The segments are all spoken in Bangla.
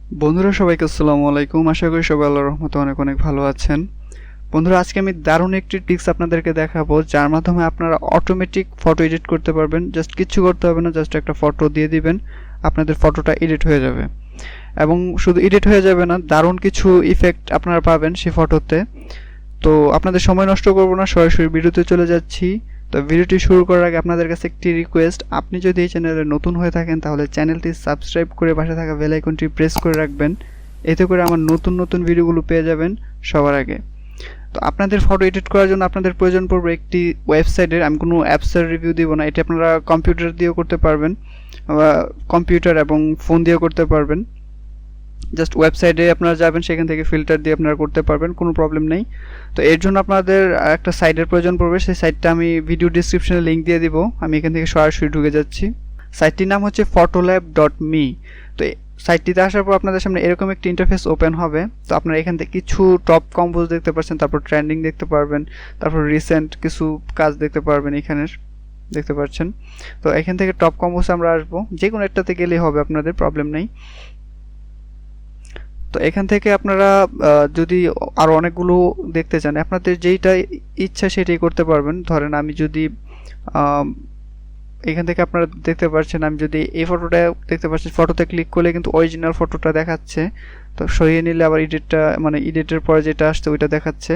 বন্ধুরা সবাইকে আসসালামু আলাইকুম। আশা করি সবাই আল্লাহর রহমতে অনেক অনেক ভালো আছেন। বন্ধুরা আজকে আমি দারুণ একটি ট্রিক্স আপনাদেরকে দেখাবো, যার মাধ্যমে আপনারা অটোমেটিক ফটো এডিট করতে পারবেন। জাস্ট কিচ্ছু করতে হবে না, জাস্ট একটা ফটো দিয়ে দিবেন, আপনাদের ফটোটা এডিট হয়ে যাবে। এবং শুধু এডিট হয়ে যাবে না, দারুণ কিছু ইফেক্ট আপনারা পাবেন সেই ফটোতে। তো আপনাদের সময় নষ্ট করব না, সরাসরি ভিডিওতে চলে যাচ্ছি। তো ভিডিওটি শুরু করার আগে আপনাদের কাছে একটি রিকোয়েস্ট, আপনি যদি এই চ্যানেলে নতুন হয়ে থাকেন তাহলে চ্যানেলটি সাবস্ক্রাইব করে পাশে থাকা বেল আইকনটি প্রেস করে রাখবেন। এতে করে আমার নতুন নতুন ভিডিওগুলো পেয়ে যাবেন সবার আগে। তো আপনাদের ফটো এডিট করার জন্য আপনাদের প্রয়োজন পড়বে একটি ওয়েবসাইটের। আমি কোনো অ্যাপসের রিভিউ দিব না, এটি আপনারা কম্পিউটার দিয়েও করতে পারবেন, কম্পিউটার এবং ফোন দিয়েও করতে পারবেন। জাস্ট ওয়েবসাইটে আপনারা যাবেন, সেখান থেকে ফিল্টার দিয়ে আপনারা করতে পারবেন, কোনো প্রবলেম নেই। তো এর জন্য আপনাদের একটা সাইটের প্রয়োজন পড়বে। সেই সাইটটা আমি ভিডিও ডিসক্রিপশনে লিঙ্ক দিয়ে দিব। আমি এখান থেকে সরাসরি ঢুকে যাচ্ছি। সাইটটির নাম হচ্ছে photolab.me। তো সাইটটিতে আসার পর আপনাদের সামনে এরকম একটি ইন্টারফেস ওপেন হবে। তো আপনারা এখান থেকে কিছু টপ কম্পোজ দেখতে পাচ্ছেন, তারপর ট্রেন্ডিং দেখতে পারবেন, তারপর রিসেন্ট কিছু কাজ দেখতে পারবেন, এখানের দেখতে পাচ্ছেন। তো এখান থেকে টপ কম্পোজ আমরা আসবো, যে কোনো একটাতে গেলেই হবে, আপনাদের প্রবলেম নেই। তো এখান থেকে আপনারা যদি আরও অনেকগুলো দেখতে চান, আপনাদের যেইটা ইচ্ছা সেটাই করতে পারবেন। ধরেন আমি যদি এখান থেকে আপনারা দেখতে পাচ্ছেন, আমি যদি এই ফটোটা দেখতে পাচ্ছেন, ফটোতে ক্লিক করলে কিন্তু অরিজিনাল ফটোটা দেখাচ্ছে। তো সরিয়ে নিলে আবার এডিটটা, মানে এডিটের পরে যেটা আসছে ওইটা দেখাচ্ছে।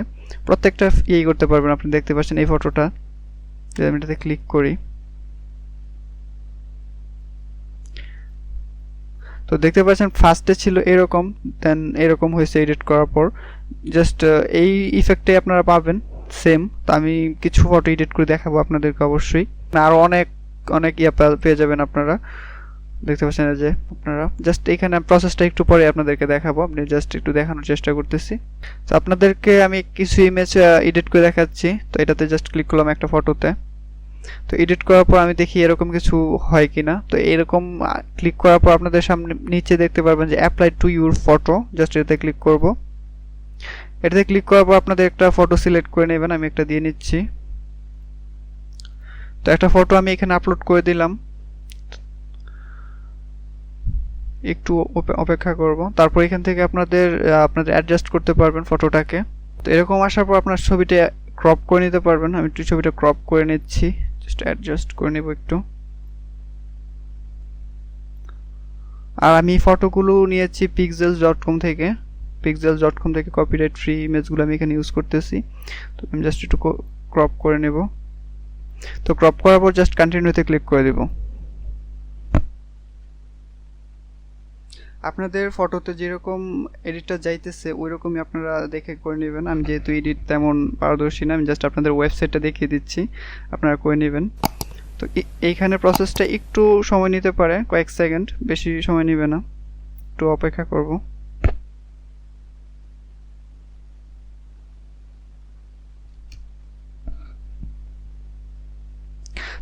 প্রত্যেকটা ইয়েই করতে পারবেন। আপনি দেখতে পাচ্ছেন এই ফটোটা, যদি আমি এটাতে ক্লিক করি, তো দেখতে পাচ্ছেন ফার্স্টে ছিল এরকম, দেন এরকম হয়েছে এডিট করার পর। জাস্ট এই ইফেক্টে আপনারা পাবেন সেম। তো আমি কিছু ফটো এডিট করে দেখাবো আপনাদেরকে অবশ্যই, আরও অনেক অনেক ইয়ে পেয়ে যাবেন আপনারা। দেখতে পাচ্ছেন যে আপনারা জাস্ট এখানে প্রসেসটা একটু পরে আপনাদেরকে দেখাবো, আপনি জাস্ট একটু দেখানোর চেষ্টা করতেছি। তো আপনাদেরকে আমি কিছু ইমেজ এডিট করে দেখাচ্ছি। তো এটাতে জাস্ট ক্লিক করলাম একটা ফটোতে। তো এডিট করার পর আমি দেখি এরকম কিছু হয় কিনা। তো এরকম ক্লিক করার পর আপনাদের সামনে নিচে দেখতে পারবেন যে apply to your photo, just এটাতে ক্লিক করব। এটাতে ক্লিক করার পর আপনাদের একটা ফটো সিলেক্ট করে নেবেন। আমি একটা দিয়ে নিচ্ছি। তো একটা ফটো আমি এখানে আপলোড করে দিলাম, একটু অপেক্ষা করব। তারপর এখান থেকে আপনাদের অ্যাডজাস্ট করতে পারবেন ফটোটাকে। তো এরকম আসার পর আপনার ছবিটা ক্রপ করে নিতে পারবেন। আমি একটু ছবিটা ক্রপ করে নিচ্ছি, জাস্ট অ্যাডজাস্ট করে নেব একটু। আর আমি ফটোগুলো নিয়েছি pixels.com থেকে। pixels.com থেকে কপিরাইট ফ্রি ইমেজগুলো আমি এখানে ইউজ করতেছি। তো আমি জাস্ট একটু ক্রপ করে নেব। তো ক্রপ করার পর জাস্ট কন্টিনিউতে ক্লিক করে দেব। আপনাদের ফটোতে যেরকম এডিটটা যাইতেছে ওই রকমই আপনারা দেখে করে নেবেন। আমি যেহেতু এডিট তেমন পারদর্শী না, আমি জাস্ট আপনাদের ওয়েবসাইটটা দেখিয়ে দিচ্ছি, আপনারা করে নেবেন। তো এইখানে প্রসেসটা একটু সময় নিতে পারে, কয়েক সেকেন্ড, বেশি সময় নেবে না, একটু অপেক্ষা করব।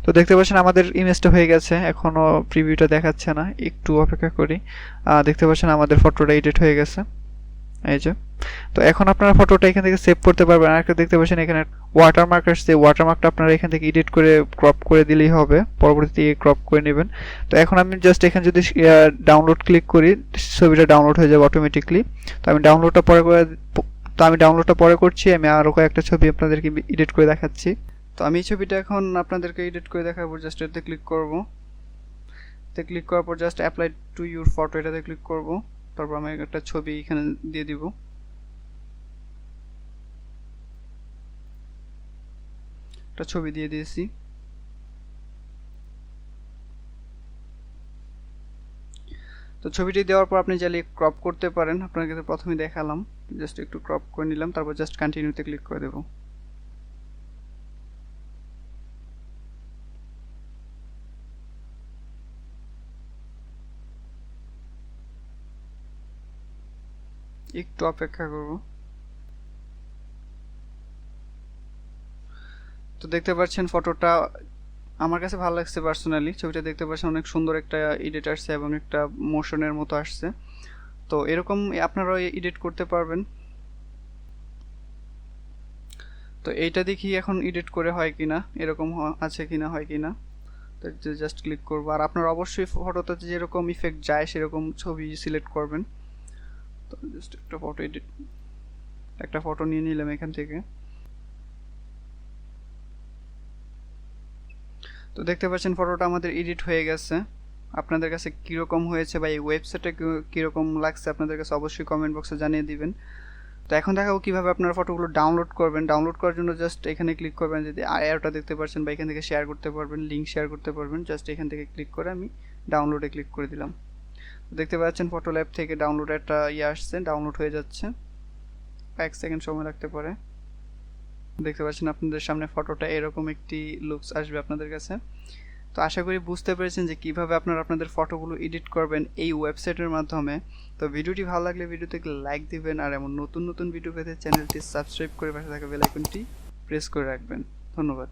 তো দেখতে পাচ্ছেন আমাদের ইমেজটা হয়ে গেছে, এখনো প্রিভিউটা দেখাচ্ছে না, একটু অপেক্ষা করি। দেখতে পাচ্ছেন আমাদের ফটোটা এডিট হয়ে গেছে, এই যে। তো এখন আপনারা ফটোটা এখান থেকে সেভ করতে পারবেন। আর একটা দেখতে পাচ্ছেন এখানে ওয়াটারমার্ক আসছে, ওয়াটারমার্কটা আপনারা এখান থেকে এডিট করে ক্রপ করে দিলেই হবে, পরবর্তীতে ক্রপ করে নেবেন। তো এখন আমি জাস্ট এখানে যদি ডাউনলোড ক্লিক করি, ছবিটা ডাউনলোড হয়ে যাবে অটোমেটিকলি। তো আমি ডাউনলোডটা পরে করছি। আমি আরও কয়েকটা ছবি আপনাদেরকে এডিট করে দেখাচ্ছি। তো আমি এই ছবিটা এখন আপনাদেরকে এডিট করে দেখাবো। জাস্ট এটাতে ক্লিক করব। এতে ক্লিক করার পর just apply to your photo এটাতে ক্লিক করব। তারপর আমি একটা ছবি এখানে দিয়ে দিব। একটা ছবি দিয়ে দিয়েছি। তো ছবিটি দেওয়ার পর আপনি চাইলে ক্রপ করতে পারেন, আপনাকে তো প্রথমে দেখালাম। জাস্ট একটু ক্রপ করে নিলাম, তারপর জাস্ট কন্টিনিউতে ক্লিক করে দেব। একটু অপেক্ষা করব। তো দেখতে পাচ্ছেন ফটোটা আমার কাছে ভালো লাগছে পার্সোনালি। ছবিটা দেখতে পাচ্ছেন অনেক সুন্দর একটা এডিট আসছে এবং একটা মোশনের মতো আসছে। তো এরকম আপনারা এডিট করতে পারবেন। তো এইটা দেখি এখন এডিট করে হয় কিনা, এরকম আছে কিনা, হয় কিনা। তো জাস্ট ক্লিক করব। আর আপনারা অবশ্যই ফটোতে যেরকম ইফেক্ট যায় সেরকম ছবি সিলেক্ট করবেন। তো জাস্ট একটা ফটো নিয়ে নিলাম এখান থেকে। তো দেখতে পাচ্ছেন ফটোটা আমাদের এডিট হয়ে গেছে। আপনাদের কাছে কীরকম হয়েছে বা এই ওয়েবসাইটে কীরকম লাগছে আপনাদের কাছে অবশ্যই কমেন্ট বক্সে জানিয়ে দিবেন। তো এখন দেখাবো কীভাবে আপনারা ফটোগুলো ডাউনলোড করবেন। ডাউনলোড করার জন্য জাস্ট এখানে ক্লিক করবেন, যদি অ্যারোটা দেখতে পাচ্ছেন বা এখান থেকে শেয়ার করতে পারবেন, লিঙ্ক শেয়ার করতে পারবেন। জাস্ট এখান থেকে ক্লিক করে আমি ডাউনলোডে ক্লিক করে দিলাম। দেখতে পাচ্ছেন ফটো ল্যাব থেকে ডাউনলোড একটা আসছে, ডাউনলোড হয়ে যাচ্ছে। 1 সেকেন্ড সময় লাগতে পারে। দেখতে পাচ্ছেন আপনাদের সামনে ফটোটা এরকম একটি লুকস আসবে আপনাদের কাছে। তো আশা করি বুঝতে পেরেছেন যে কিভাবে আপনারা আপনাদের ফটোগুলো এডিট করবেন এই ওয়েবসাইটের মাধ্যমে। তো ভিডিওটি ভালো লাগলে ভিডিওতে লাইক দিবেন, আর এমন নতুন নতুন ভিডিও পেতে চ্যানেলটি সাবস্ক্রাইব করে পাশে থাকা বেল আইকনটি প্রেস করে রাখবেন। ধন্যবাদ।